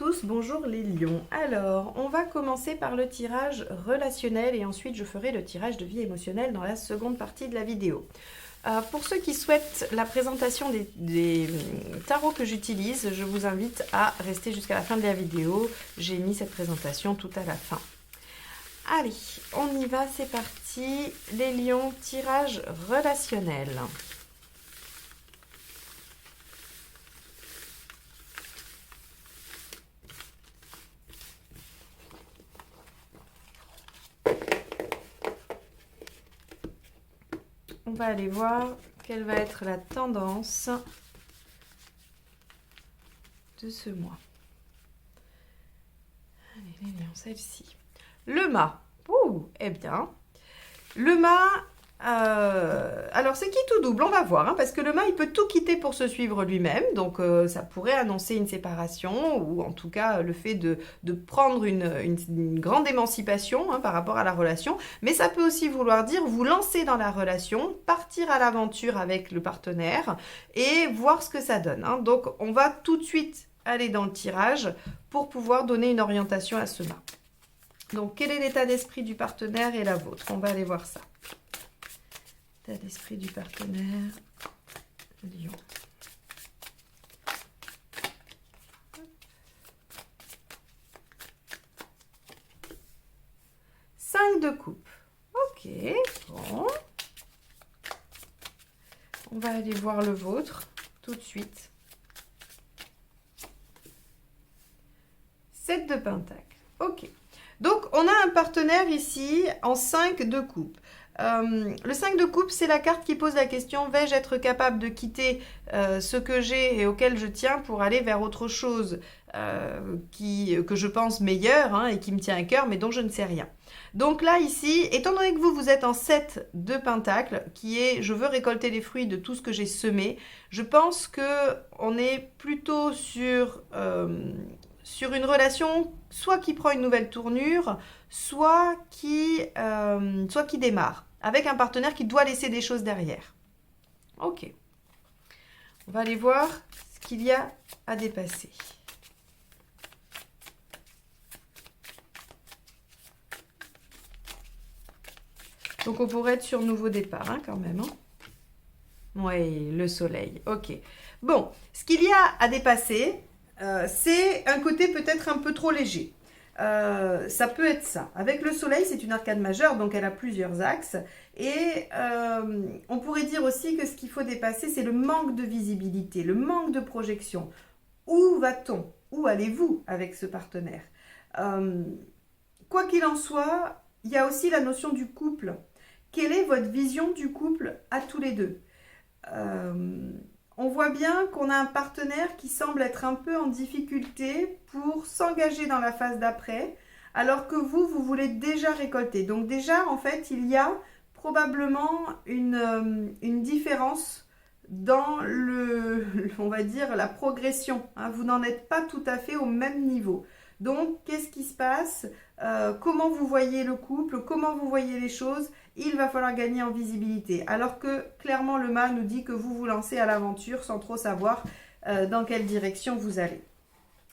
tous, bonjour les lions. Alors, on va commencer par le tirage relationnel et ensuite je ferai le tirage de vie émotionnelle dans la seconde partie de la vidéo. Pour ceux qui souhaitent la présentation des tarots que j'utilise, je vous invite à rester jusqu'à la fin de la vidéo. J'ai mis cette présentation tout à la fin. Allez, on y va, c'est parti. Les lions, tirage relationnel. On va aller voir quelle va être la tendance de ce mois. Allez, les lions, celle-ci. Le mât. Ouh, eh bien, le mât, alors c'est qui tout double, on va voir, hein, parce que le mât, il peut tout quitter pour se suivre lui-même, donc ça pourrait annoncer une séparation, ou en tout cas le fait de prendre une grande émancipation par rapport à la relation, mais ça peut aussi vouloir dire vous lancer dans la relation, partir à l'aventure avec le partenaire, et voir ce que ça donne. Hein. Donc on va tout de suite aller dans le tirage pour pouvoir donner une orientation à ce mât. Donc, quel est l'état d'esprit du partenaire et la vôtre? On va aller voir ça. État d'esprit du partenaire, lion. Cinq de coupe. Ok, bon. On va aller voir le vôtre tout de suite. 7 de pentacle. Ok. Donc, on a un partenaire ici en 5 de coupe. Le 5 de coupe, c'est la carte qui pose la question, vais-je être capable de quitter ce que j'ai et auquel je tiens pour aller vers autre chose que je pense meilleure et qui me tient à cœur, mais dont je ne sais rien. Donc là, ici, étant donné que vous êtes en 7 de pentacle, qui est « je veux récolter les fruits de tout ce que j'ai semé », je pense qu'on est plutôt sur une relation soit qui prend une nouvelle tournure, soit qui démarre, avec un partenaire qui doit laisser des choses derrière. Ok. On va aller voir ce qu'il y a à dépasser. Donc on pourrait être sur nouveau départ quand même. Oui, le soleil. Ok. Bon, ce qu'il y a à dépasser, c'est un côté peut-être un peu trop léger. Ça peut être ça. Avec le soleil, c'est une arcade majeure, donc elle a plusieurs axes. Et on pourrait dire aussi que ce qu'il faut dépasser, c'est le manque de visibilité, le manque de projection. Où va-t-on? Où allez-vous avec ce partenaire? Quoi qu'il en soit, il y a aussi la notion du couple. Quelle est votre vision du couple à tous les deux? On voit bien qu'on a un partenaire qui semble être un peu en difficulté pour s'engager dans la phase d'après, alors que vous voulez déjà récolter. Donc déjà, en fait, il y a probablement une différence dans on va dire, la progression. Vous n'en êtes pas tout à fait au même niveau. Donc, qu'est-ce qui se passe? Comment vous voyez le couple? Comment vous voyez les choses? Il va falloir gagner en visibilité. Alors que, clairement, le mât nous dit que vous vous lancez à l'aventure sans trop savoir dans quelle direction vous allez.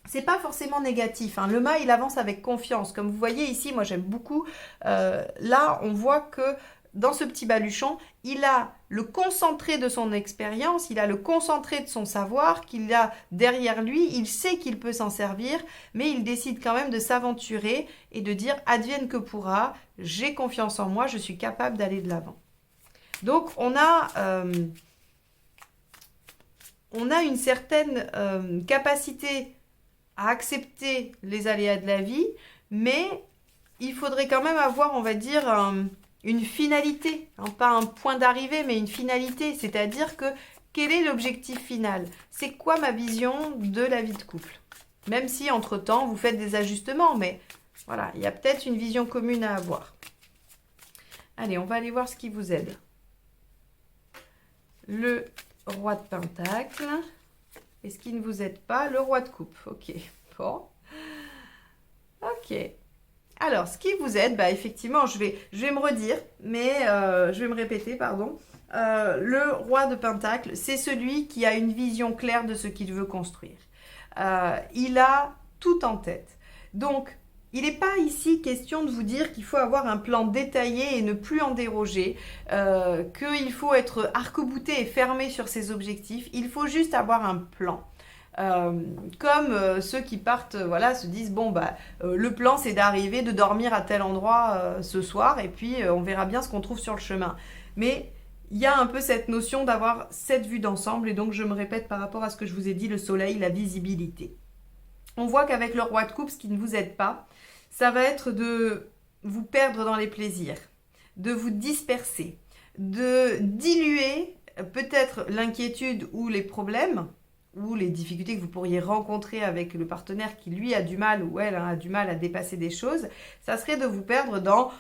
C'est pas forcément négatif. Le mât, il avance avec confiance. Comme vous voyez ici, moi, j'aime beaucoup. Là, on voit que dans ce petit baluchon, il a le concentré de son expérience, il a le concentré de son savoir qu'il a derrière lui, il sait qu'il peut s'en servir, mais il décide quand même de s'aventurer et de dire advienne que pourra, j'ai confiance en moi, je suis capable d'aller de l'avant. Donc on a une certaine capacité à accepter les aléas de la vie, mais il faudrait quand même avoir, on va dire, une finalité, pas un point d'arrivée, mais une finalité, c'est-à-dire que quel est l'objectif final? C'est quoi ma vision de la vie de couple? Même si, entre-temps, vous faites des ajustements, mais voilà, il y a peut-être une vision commune à avoir. Allez, on va aller voir ce qui vous aide. Le roi de pentacle. Et ce qui ne vous aide pas, le roi de coupe. Ok, bon. Ok. Alors, ce qui vous aide, effectivement, je vais me redire, mais je vais me répéter, pardon. Le roi de pentacle, c'est celui qui a une vision claire de ce qu'il veut construire. Il a tout en tête. Donc, il n'est pas ici question de vous dire qu'il faut avoir un plan détaillé et ne plus en déroger, qu'il faut être arc-bouté et fermé sur ses objectifs. Il faut juste avoir un plan. Comme ceux qui partent, voilà, se disent bon le plan c'est d'arriver, de dormir à tel endroit ce soir et puis on verra bien ce qu'on trouve sur le chemin. Mais il y a un peu cette notion d'avoir cette vue d'ensemble et donc je me répète par rapport à ce que je vous ai dit, le soleil, la visibilité. On voit qu'avec le roi de coupe, ce qui ne vous aide pas, ça va être de vous perdre dans les plaisirs, de vous disperser, de diluer peut-être l'inquiétude ou les problèmes ou les difficultés que vous pourriez rencontrer avec le partenaire qui lui a du mal ou elle a du mal à dépasser des choses, ça serait de vous perdre dans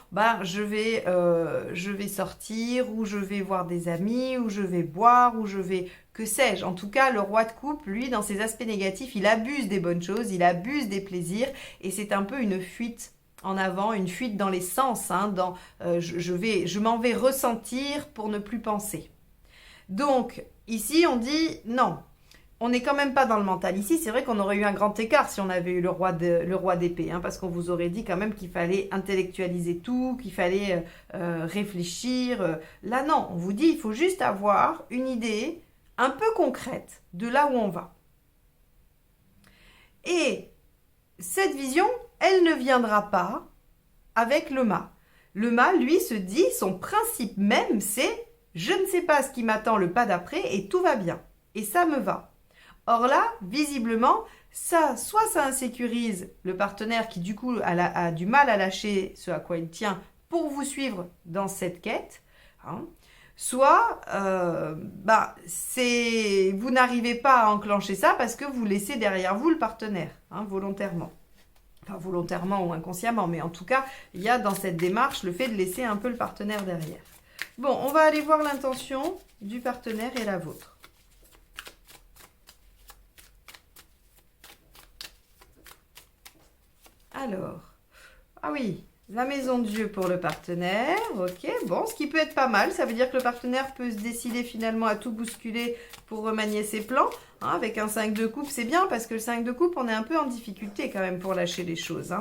je vais sortir ou je vais voir des amis ou je vais boire ou je vais que sais-je. En tout cas, le roi de coupe, lui, dans ses aspects négatifs, il abuse des bonnes choses, il abuse des plaisirs et c'est un peu une fuite en avant, une fuite dans les sens, je m'en vais ressentir pour ne plus penser. Donc, ici, on dit non. On n'est quand même pas dans le mental. Ici, c'est vrai qu'on aurait eu un grand écart si on avait eu le roi d'épée, parce qu'on vous aurait dit quand même qu'il fallait intellectualiser tout, qu'il fallait réfléchir. Là, non, on vous dit il faut juste avoir une idée un peu concrète de là où on va. Et cette vision, elle ne viendra pas avec le mât. Le mât, lui, se dit, son principe même, c'est « je ne sais pas ce qui m'attend le pas d'après et tout va bien. Et ça me va ». Or là, visiblement, soit ça insécurise le partenaire qui du coup a du mal à lâcher ce à quoi il tient pour vous suivre dans cette quête, soit vous n'arrivez pas à enclencher ça parce que vous laissez derrière vous le partenaire, volontairement. Enfin, volontairement ou inconsciemment, mais en tout cas, il y a dans cette démarche le fait de laisser un peu le partenaire derrière. Bon, on va aller voir l'intention du partenaire et la vôtre. Alors, oui, la maison de Dieu pour le partenaire, ok, bon, ce qui peut être pas mal, ça veut dire que le partenaire peut se décider finalement à tout bousculer pour remanier ses plans, avec un 5 de coupe, c'est bien, parce que le 5 de coupe, on est un peu en difficulté quand même pour lâcher les choses,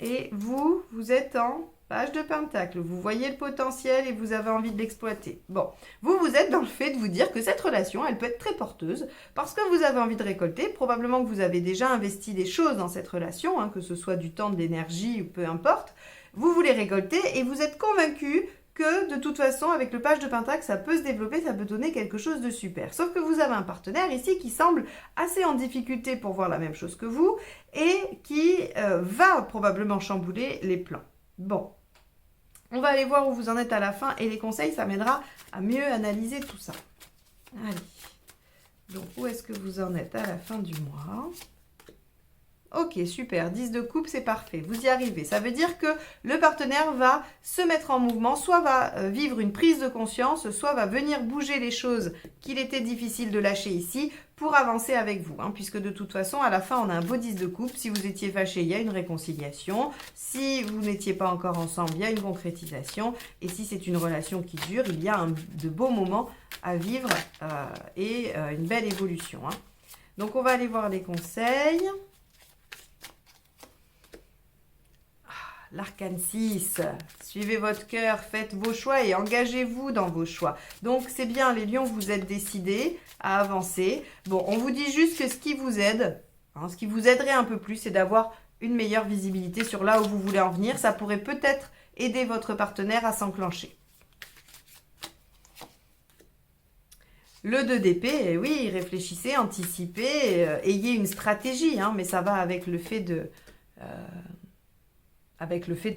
Et vous êtes en page de pentacle, vous voyez le potentiel et vous avez envie de l'exploiter. Bon, vous êtes dans le fait de vous dire que cette relation, elle peut être très porteuse parce que vous avez envie de récolter. Probablement que vous avez déjà investi des choses dans cette relation, que ce soit du temps, de l'énergie ou peu importe. Vous voulez récolter et vous êtes convaincu que de toute façon, avec le page de pentacle, ça peut se développer, ça peut donner quelque chose de super. Sauf que vous avez un partenaire ici qui semble assez en difficulté pour voir la même chose que vous et qui va probablement chambouler les plans. Bon, on va aller voir où vous en êtes à la fin et les conseils, ça m'aidera à mieux analyser tout ça. Allez, donc où est-ce que vous en êtes à la fin du mois ? Ok, super, 10 de coupe, c'est parfait, vous y arrivez. Ça veut dire que le partenaire va se mettre en mouvement, soit va vivre une prise de conscience, soit va venir bouger les choses qu'il était difficile de lâcher ici pour avancer avec vous. Puisque de toute façon, à la fin, on a un beau 10 de coupe. Si vous étiez fâché, il y a une réconciliation. Si vous n'étiez pas encore ensemble, il y a une concrétisation. Et si c'est une relation qui dure, il y a de beaux moments à vivre et une belle évolution. Donc, on va aller voir les conseils. L'arcane 6, suivez votre cœur, faites vos choix et engagez-vous dans vos choix. Donc, c'est bien, les lions, vous êtes décidés à avancer. Bon, on vous dit juste que ce qui vous aide, ce qui vous aiderait un peu plus, c'est d'avoir une meilleure visibilité sur là où vous voulez en venir. Ça pourrait peut-être aider votre partenaire à s'enclencher. Le 2 d'épée, oui, réfléchissez, anticipez, ayez une stratégie, mais ça va avec le fait de...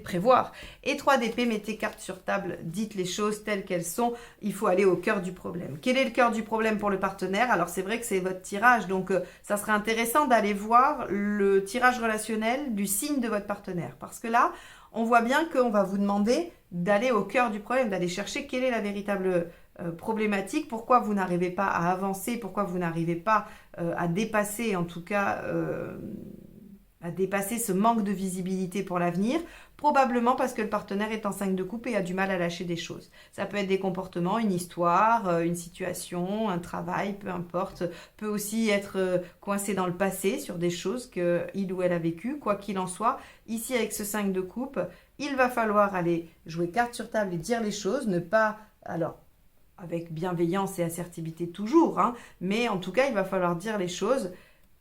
prévoir. Et 3 d'épée, mettez carte sur table, dites les choses telles qu'elles sont, il faut aller au cœur du problème. Quel est le cœur du problème pour le partenaire? Alors c'est vrai que c'est votre tirage, donc ça serait intéressant d'aller voir le tirage relationnel du signe de votre partenaire. Parce que là, on voit bien qu'on va vous demander d'aller au cœur du problème, d'aller chercher quelle est la véritable problématique, pourquoi vous n'arrivez pas à avancer, pourquoi vous n'arrivez pas à dépasser en tout cas... à dépasser ce manque de visibilité pour l'avenir, Probablement parce que le partenaire est en 5 de coupe et a du mal à lâcher des choses. Ça peut être des comportements, une histoire, une situation, un travail, peu importe. Peut aussi être coincé dans le passé sur des choses qu'il ou elle a vécues. Quoi qu'il en soit, ici avec ce 5 de coupe, il va falloir aller jouer carte sur table et dire les choses, ne pas... Alors, avec bienveillance et assertivité toujours, hein, mais en tout cas, il va falloir dire les choses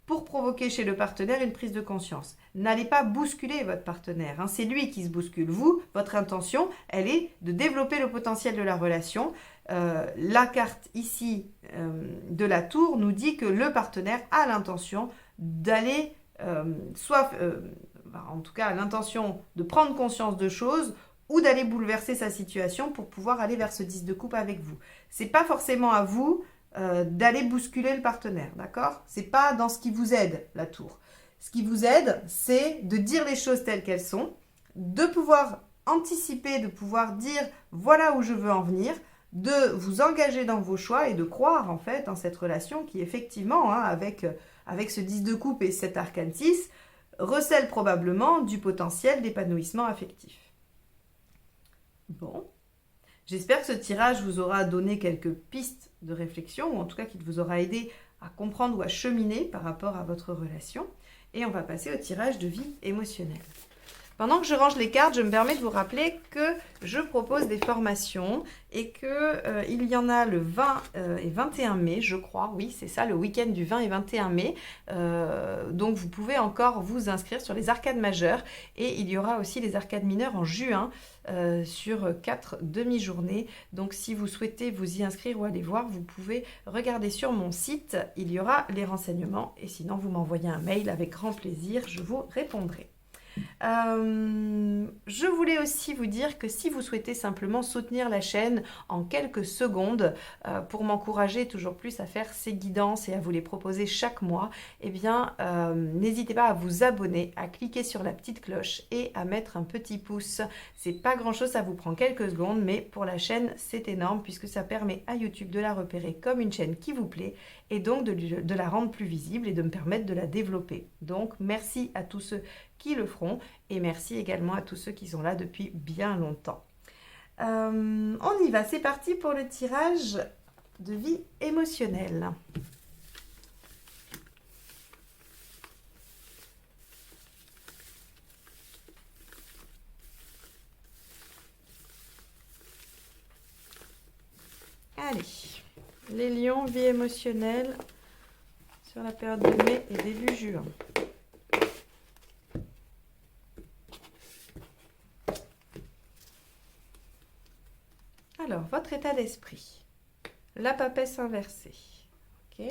pour provoquer chez le partenaire une prise de conscience. N'allez pas bousculer votre partenaire, hein, c'est lui qui se bouscule. Vous, votre intention, elle est de développer le potentiel de la relation. La carte ici de la tour nous dit que le partenaire a l'intention d'aller, en tout cas l'intention de prendre conscience de choses ou d'aller bouleverser sa situation pour pouvoir aller vers ce 10 de coupe avec vous. C'est pas forcément à vous d'aller bousculer le partenaire, d'accord? C'est pas dans ce qui vous aide, la tour. Ce qui vous aide, c'est de dire les choses telles qu'elles sont, de pouvoir anticiper, de pouvoir dire voilà où je veux en venir, de vous engager dans vos choix et de croire en fait dans cette relation qui effectivement, hein, avec ce 10 de coupe et cet arcane 6, recèle probablement du potentiel d'épanouissement affectif. Bon. J'espère que ce tirage vous aura donné quelques pistes de réflexion, ou en tout cas qu'il vous aura aidé à comprendre ou à cheminer par rapport à votre relation. Et on va passer au tirage de vie émotionnelle. Pendant que je range les cartes, je me permets de vous rappeler que je propose des formations et qu'il y en a le 20 et 21 mai, je crois. Oui, c'est ça, le week-end du 20 et 21 mai. Donc, vous pouvez encore vous inscrire sur les arcades majeures. Et il y aura aussi les arcades mineures en juin sur 4 demi-journées. Donc, si vous souhaitez vous y inscrire ou aller voir, vous pouvez regarder sur mon site. Il y aura les renseignements. Et sinon, vous m'envoyez un mail avec grand plaisir. Je vous répondrai. Je voulais aussi vous dire que si vous souhaitez simplement soutenir la chaîne en quelques secondes pour m'encourager toujours plus à faire ces guidances et à vous les proposer chaque mois, eh bien n'hésitez pas à vous abonner, à cliquer sur la petite cloche et à mettre un petit pouce. C'est pas grand chose, ça vous prend quelques secondes, mais pour la chaîne c'est énorme puisque ça permet à YouTube de la repérer comme une chaîne qui vous plaît et donc de la rendre plus visible et de me permettre de la développer. Donc merci à tous ceux qui le feront et merci également à tous ceux qui sont là depuis bien longtemps. On y va, c'est parti pour le tirage de vie émotionnelle. Allez, les lions, vie émotionnelle sur la période de mai et début juin. Alors, votre état d'esprit. La papesse inversée. Ok.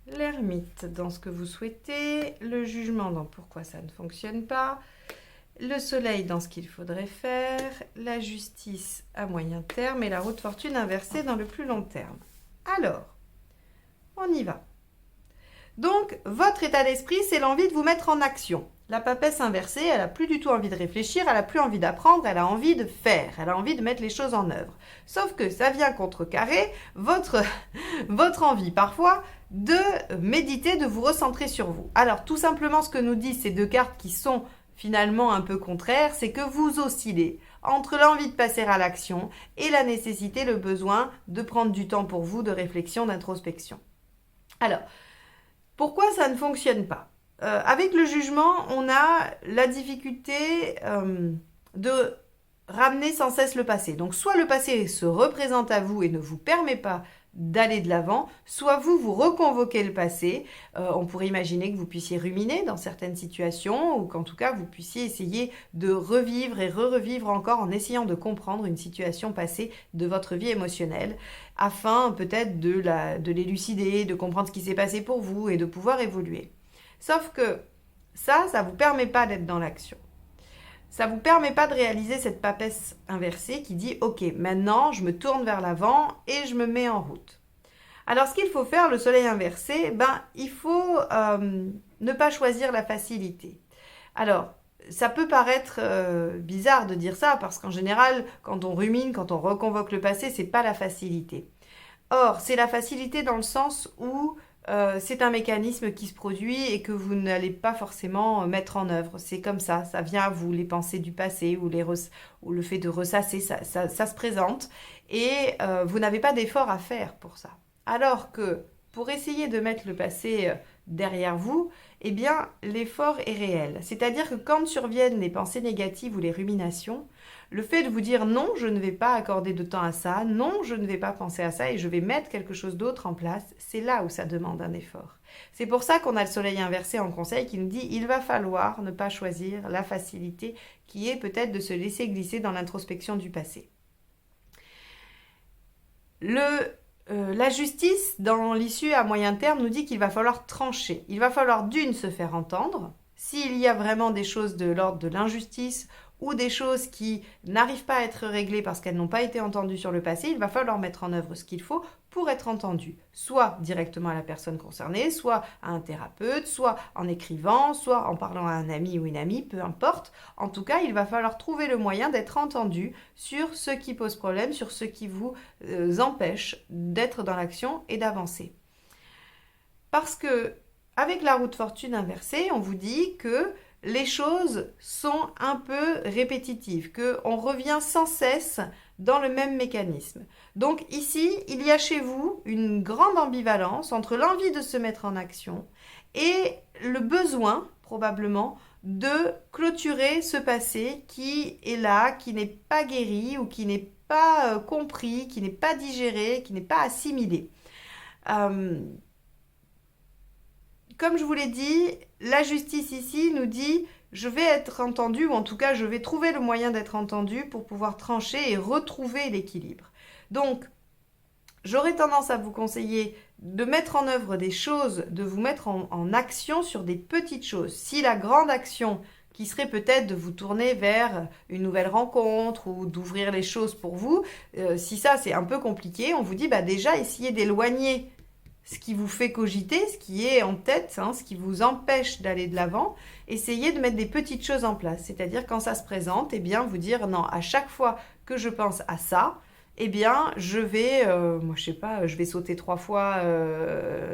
L'ermite dans ce que vous souhaitez. Le jugement dans pourquoi ça ne fonctionne pas. Le soleil dans ce qu'il faudrait faire. La justice à moyen terme. Et la roue de fortune inversée dans le plus long terme. Alors, on y va. Donc, votre état d'esprit, c'est l'envie de vous mettre en action. La papesse inversée, elle n'a plus du tout envie de réfléchir, elle n'a plus envie d'apprendre, elle a envie de faire, elle a envie de mettre les choses en œuvre. Sauf que ça vient contrecarrer votre envie parfois de méditer, de vous recentrer sur vous. Alors, tout simplement, ce que nous disent ces deux cartes qui sont finalement un peu contraires, c'est que vous oscillez entre l'envie de passer à l'action et la nécessité, le besoin de prendre du temps pour vous, de réflexion, d'introspection. Alors, pourquoi ça ne fonctionne pas ? Avec le jugement, on a la difficulté de ramener sans cesse le passé. Donc, soit le passé se représente à vous et ne vous permet pas d'aller de l'avant, soit vous reconvoquez le passé. On pourrait imaginer que vous puissiez ruminer dans certaines situations ou qu'en tout cas, vous puissiez essayer de revivre et revivre encore en essayant de comprendre une situation passée de votre vie émotionnelle afin peut-être de l'élucider, de comprendre ce qui s'est passé pour vous et de pouvoir évoluer. Sauf que ça ne vous permet pas d'être dans l'action. Ça ne vous permet pas de réaliser cette papesse inversée qui dit « Ok, maintenant, je me tourne vers l'avant et je me mets en route. » Alors, ce qu'il faut faire, le soleil inversé, il faut ne pas choisir la facilité. Alors, ça peut paraître bizarre de dire ça parce qu'en général, quand on rumine, quand on reconvoque le passé, ce n'est pas la facilité. Or, c'est la facilité dans le sens où c'est un mécanisme qui se produit et que vous n'allez pas forcément mettre en œuvre. C'est comme ça vient à vous, les pensées du passé ou le fait de ressasser, ça se présente et vous n'avez pas d'effort à faire pour ça. Alors que pour essayer de mettre le passé derrière vous, eh bien l'effort est réel. C'est-à-dire que quand surviennent les pensées négatives ou les ruminations, le fait de vous dire non, je ne vais pas accorder de temps à ça, non, je ne vais pas penser à ça et je vais mettre quelque chose d'autre en place, c'est là où ça demande un effort. C'est pour ça qu'on a le soleil inversé en conseil qui nous dit il va falloir ne pas choisir la facilité qui est peut-être de se laisser glisser dans l'introspection du passé. La justice, dans l'issue à moyen terme, nous dit qu'il va falloir trancher. Il va falloir d'une se faire entendre. S'il y a vraiment des choses de l'ordre de l'injustice ou des choses qui n'arrivent pas à être réglées parce qu'elles n'ont pas été entendues sur le passé, il va falloir mettre en œuvre ce qu'il faut pour être entendu, soit directement à la personne concernée, soit à un thérapeute, soit en écrivant, soit en parlant à un ami ou une amie, peu importe. En tout cas, il va falloir trouver le moyen d'être entendu sur ce qui pose problème, sur ce qui vous empêche d'être dans l'action et d'avancer. Parce que, avec la roue de fortune inversée, on vous dit que les choses sont un peu répétitives, qu'on revient sans cesse dans le même mécanisme. Donc ici, il y a chez vous une grande ambivalence entre l'envie de se mettre en action et le besoin, probablement, de clôturer ce passé qui est là, qui n'est pas guéri ou qui n'est pas compris, qui n'est pas digéré, qui n'est pas assimilé. Comme je vous l'ai dit, la justice ici nous dit je vais être entendu, ou en tout cas je vais trouver le moyen d'être entendu pour pouvoir trancher et retrouver l'équilibre. Donc, j'aurais tendance à vous conseiller de mettre en œuvre des choses, de vous mettre en action sur des petites choses. Si la grande action qui serait peut-être de vous tourner vers une nouvelle rencontre ou d'ouvrir les choses pour vous, si ça c'est un peu compliqué, on vous dit déjà essayez d'éloigner ce qui vous fait cogiter, ce qui est en tête, ce qui vous empêche d'aller de l'avant, essayez de mettre des petites choses en place. C'est-à-dire quand ça se présente, vous dire non, à chaque fois que je pense à ça, je vais, je vais sauter 3 fois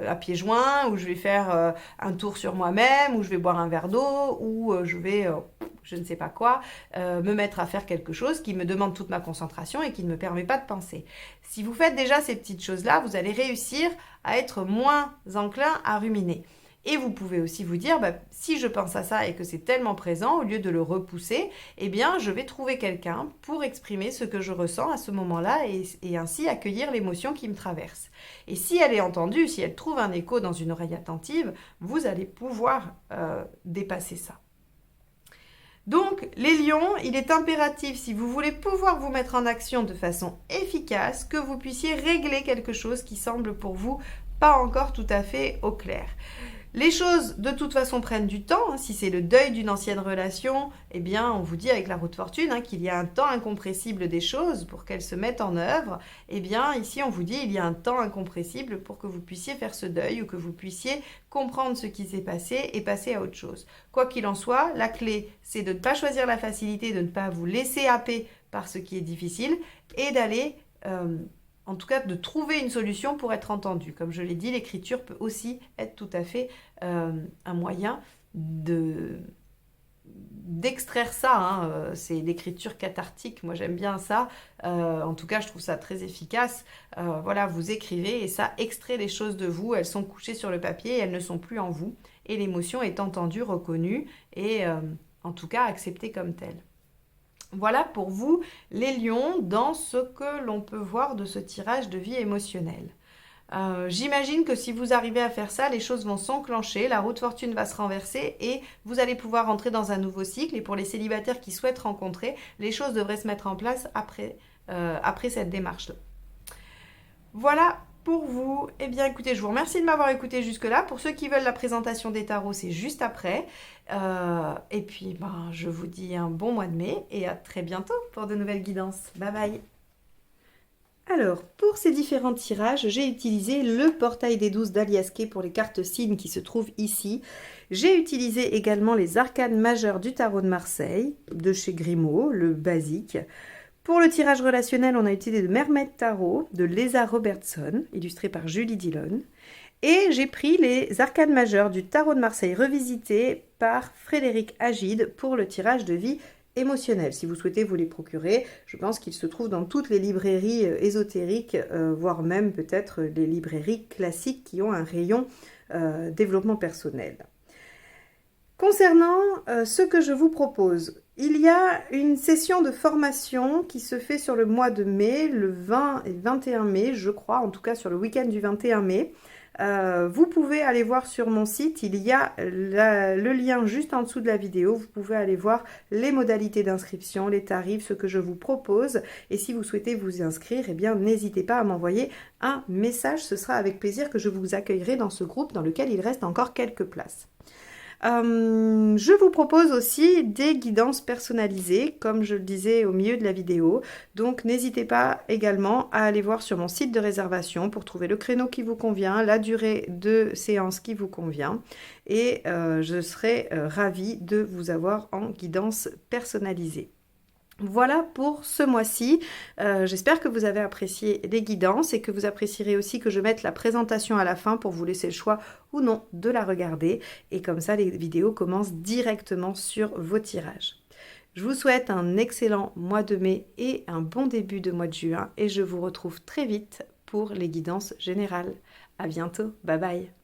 à pieds joints, ou je vais faire un tour sur moi-même, ou je vais boire un verre d'eau, ou je vais, je ne sais pas quoi, me mettre à faire quelque chose qui me demande toute ma concentration et qui ne me permet pas de penser. Si vous faites déjà ces petites choses-là, vous allez réussir à être moins enclin à ruminer. Et vous pouvez aussi vous dire, si je pense à ça et que c'est tellement présent, au lieu de le repousser, je vais trouver quelqu'un pour exprimer ce que je ressens à ce moment-là et ainsi accueillir l'émotion qui me traverse. Et si elle est entendue, si elle trouve un écho dans une oreille attentive, vous allez pouvoir dépasser ça. Donc, les lions, il est impératif, si vous voulez pouvoir vous mettre en action de façon efficace, que vous puissiez régler quelque chose qui semble pour vous pas encore tout à fait au clair. Les choses, de toute façon, prennent du temps. Si c'est le deuil d'une ancienne relation, on vous dit avec la roue de fortune qu'il y a un temps incompressible des choses pour qu'elles se mettent en œuvre. Ici, on vous dit il y a un temps incompressible pour que vous puissiez faire ce deuil ou que vous puissiez comprendre ce qui s'est passé et passer à autre chose. Quoi qu'il en soit, la clé, c'est de ne pas choisir la facilité, de ne pas vous laisser happer par ce qui est difficile et d'aller... en tout cas, de trouver une solution pour être entendu. Comme je l'ai dit, l'écriture peut aussi être tout à fait un moyen d'extraire ça. C'est l'écriture cathartique. Moi, j'aime bien ça. En tout cas, je trouve ça très efficace. Vous écrivez et ça extrait les choses de vous. Elles sont couchées sur le papier et elles ne sont plus en vous. Et l'émotion est entendue, reconnue et en tout cas acceptée comme telle. Voilà pour vous, les lions, dans ce que l'on peut voir de ce tirage de vie émotionnelle. J'imagine que si vous arrivez à faire ça, les choses vont s'enclencher, la roue de fortune va se renverser et vous allez pouvoir entrer dans un nouveau cycle. Et pour les célibataires qui souhaitent rencontrer, les choses devraient se mettre en place après cette démarche-là. Voilà pour vous. Écoutez, je vous remercie de m'avoir écouté jusque-là. Pour ceux qui veulent la présentation des tarots, c'est juste après. Je vous dis un bon mois de mai et à très bientôt pour de nouvelles guidances. Bye bye. Alors, pour ces différents tirages, j'ai utilisé le portail des 12 d'Aliasqué pour les cartes signes qui se trouvent ici. J'ai utilisé également les arcanes majeures du tarot de Marseille, de chez Grimaud, le basique. Pour le tirage relationnel, on a utilisé le Mermaid Tarot de Lesa Robertson, illustré par Julie Dillon. Et j'ai pris les arcanes majeures du tarot de Marseille revisité par Frédéric Agide pour le tirage de vie émotionnel. Si vous souhaitez vous les procurer, je pense qu'ils se trouvent dans toutes les librairies ésotériques, voire même peut-être les librairies classiques qui ont un rayon développement personnel. Concernant ce que je vous propose, il y a une session de formation qui se fait sur le mois de mai, le 20 et 21 mai, je crois, en tout cas sur le week-end du 21 mai. Vous pouvez aller voir sur mon site, il y a le lien juste en dessous de la vidéo, vous pouvez aller voir les modalités d'inscription, les tarifs, ce que je vous propose. Et si vous souhaitez vous y inscrire, eh bien n'hésitez pas à m'envoyer un message, ce sera avec plaisir que je vous accueillerai dans ce groupe dans lequel il reste encore quelques places. Je vous propose aussi des guidances personnalisées, comme je le disais au milieu de la vidéo. Donc n'hésitez pas également à aller voir sur mon site de réservation pour trouver le créneau qui vous convient, la durée de séance qui vous convient. Et je serai ravie de vous avoir en guidance personnalisée. Voilà pour ce mois-ci. J'espère que vous avez apprécié les guidances et que vous apprécierez aussi que je mette la présentation à la fin pour vous laisser le choix ou non de la regarder. Et comme ça, les vidéos commencent directement sur vos tirages. Je vous souhaite un excellent mois de mai et un bon début de mois de juin. Et je vous retrouve très vite pour les guidances générales. À bientôt. Bye bye.